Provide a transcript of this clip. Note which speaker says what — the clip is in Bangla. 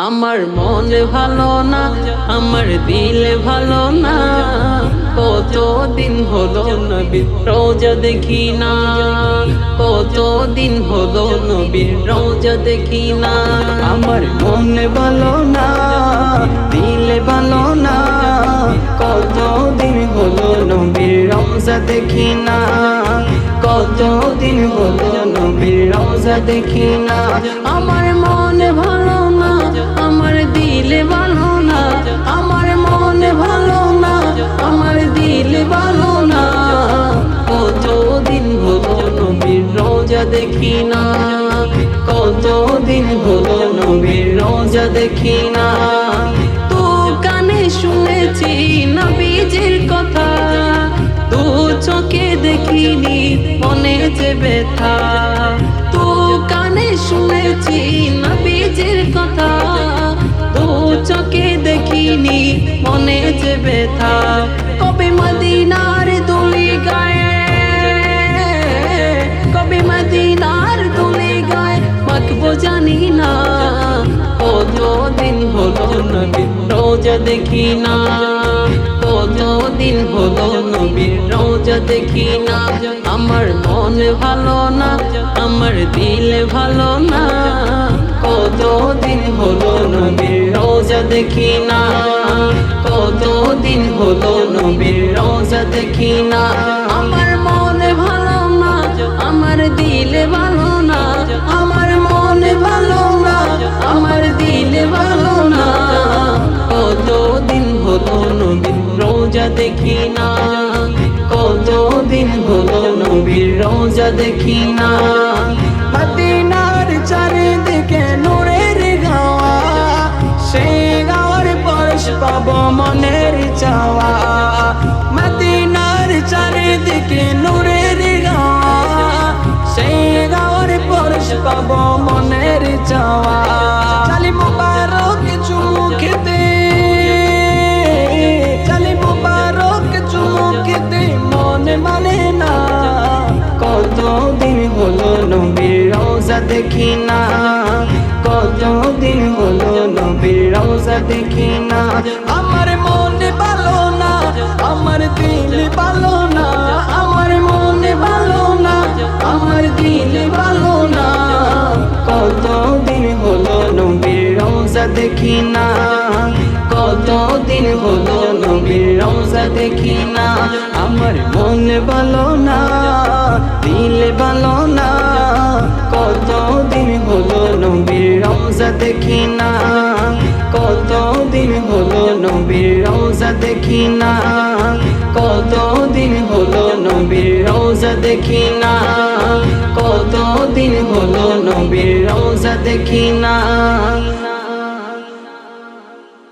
Speaker 1: আমার মন ভালো না, আমার দিল ভালো না, কতদিন হলো নবীর রওজা দেখি না, কতদিন হলো নবীর রওজা দেখি না। আমার মন ভালো না, দিল ভালো না, কতদিন হলো নবীর রওজা দেখি না, কতদিন হলো নবীর রওজা দেখি না। আমার মন ভালো না, আমার দিল ভালো না, আমার মন ভালো না, আমার দিল ভালো না, কতদিন হলো নবীর রওজা দেখি না, কতদিন হলো নবীর রওজা দেখি না। তো কানে শুনেছি নবীজির কথা, দু চোখে দেখিনি মনে যে ব্যথা, তো কানে শুনেছি নবীজির কথা, দু চোখে দেখিনি মনে যে ব্যথা। কবে মদিনার দুলি গায়ে, কবে মদিনার দুলি গায়ে মাখবো জানি না, কতদিন হলো নবীর রওজা দেখি না, কতদিন হলো নবীর রওজা দেখি না। আমার মন ভালো না, আমার দিল ভালো না, কতদিন হলো নবীর রওজা দেখি না, কতদিন হলো নবীর রওজা দেখি না। আমার মন ভালো না, আমার দিল ভালো না, আমার মন ভালো না, আমার দিল ভালো না, কতদিন হলো নবীর রওজা দেখি না, কতদিন হলো নবীর রওজা দেখি না। মদিনার চারিদিকে নূরের গাওয়া, সেই গাওয়ার পরশ পাবো মনের চাওয়া। মদিনার চারিদিকে নূরের গাওয়া, সেই গাওয়ার পরশ পাবো মনের চাওয়া। চালি মুবারক চুমু খেতে, চালি মুবারক চুমু খেতে মন মানে না, কতদিন হলো নবীর রওজা দেখি না, কতদিন হলো নবীর রওজা দেখি না। আমার মন ভালো না, আমার দিল ভালো না, আমার মন ভালো না, আমার দিল ভালো না, কতদিন হলো নবীর রওজা দেখি না, কতদিন হলো নবীর রওজা দেখি না। আমার মন ভালো না, দিল ভালো না, কতদিন হলো নবীর রওজা দেখি না, কতদিন হলো নবীর রওজা দেখি না, কতদিন হলো নবীর রওজা দেখি না, কতদিন হলো নবীর রওজা দেখি না।